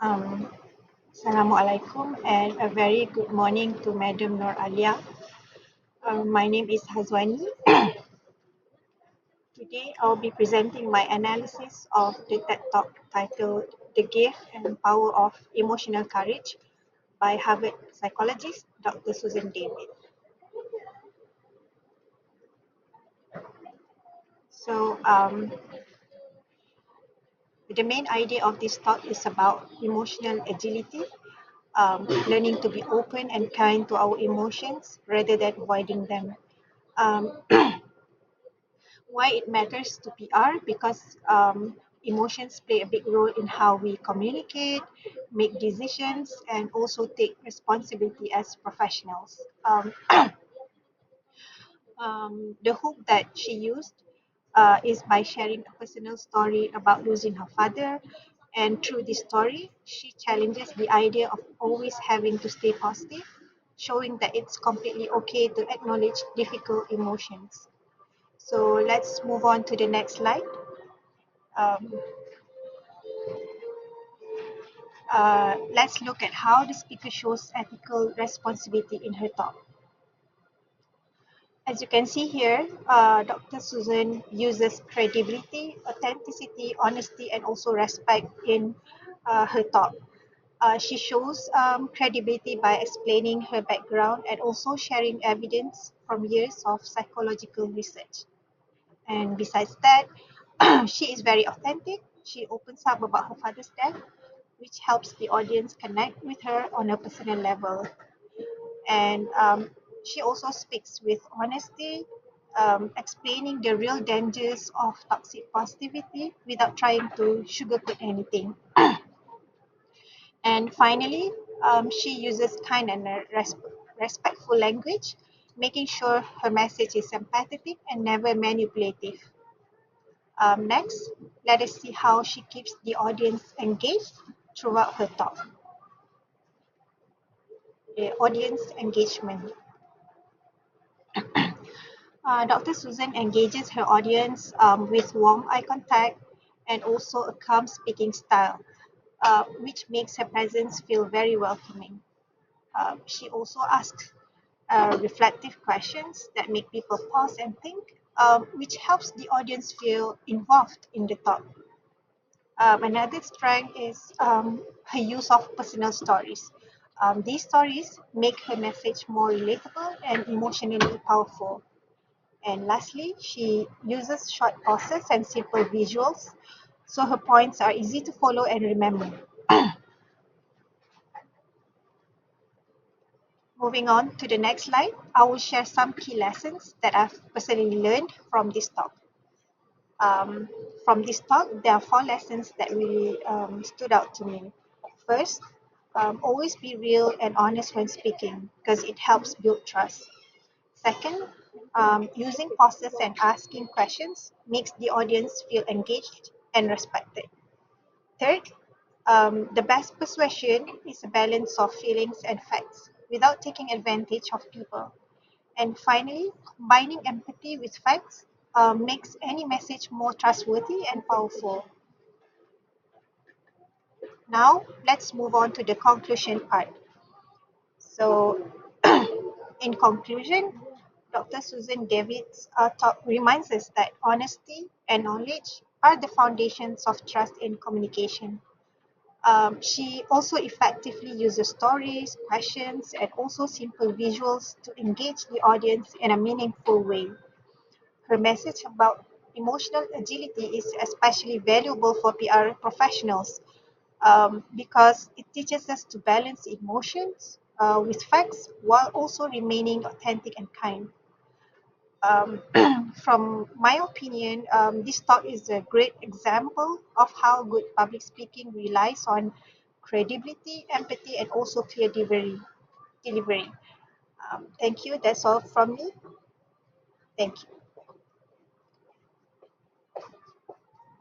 Um, Assalamualaikum and a very good morning to Madam Nur Alia. My name is Hazwani. Today I'll be presenting my analysis of the TED Talk titled The Gift and Power of Emotional Courage by Harvard psychologist Dr. Susan David. So, the main idea of this talk is about emotional agility, learning to be open and kind to our emotions rather than avoiding them. Um, why it matters to PR because emotions play a big role in how we communicate, make decisions, and also take responsibility as professionals. The hook that she used is by sharing a personal story about losing her father. And through this story, she challenges the idea of always having to stay positive, showing that it's completely okay to acknowledge difficult emotions. So let's move on to the next slide. Um, let's look at how the speaker shows ethical responsibility in her talk. As you can see here, Dr. Susan uses credibility, authenticity, honesty, and also respect in her talk. She shows credibility by explaining her background and also sharing evidence from years of psychological research. And besides that, she is very authentic. She opens up about her father's death, which helps the audience connect with her on a personal level. And she also speaks with honesty, explaining the real dangers of toxic positivity without trying to sugarcoat anything. And finally, she uses kind and respectful language, making sure her message is empathetic and never manipulative. Next, let us see how she keeps the audience engaged throughout her talk. The audience engagement. Dr. Susan engages her audience with warm eye contact and also a calm speaking style, which makes her presence feel very welcoming. She also asks reflective questions that make people pause and think, which helps the audience feel involved in the talk. Another strength is her use of personal stories. These stories make her message more relatable and emotionally powerful. And lastly, she uses short pauses and simple visuals, so her points are easy to follow and remember. Moving on to the next slide, I will share some key lessons that I've personally learned from this talk. Um, from this talk, there are four lessons that really stood out to me. First, always be real and honest when speaking because it helps build trust. Second, using pauses and asking questions makes the audience feel engaged and respected. Third, the best persuasion is a balance of feelings and facts without taking advantage of people. And finally, combining empathy with facts makes any message more trustworthy and powerful. Now, let's move on to the conclusion part. So, in conclusion, Dr. Susan David's talk reminds us that honesty and knowledge are the foundations of trust in communication. She also effectively uses stories, questions, and also simple visuals to engage the audience in a meaningful way. Her message about emotional agility is especially valuable for PR professionals because it teaches us to balance emotions with facts while also remaining authentic and kind. From my opinion, this talk is a great example of how good public speaking relies on credibility, empathy, and also clear delivery. Thank you. That's all from me. Thank you.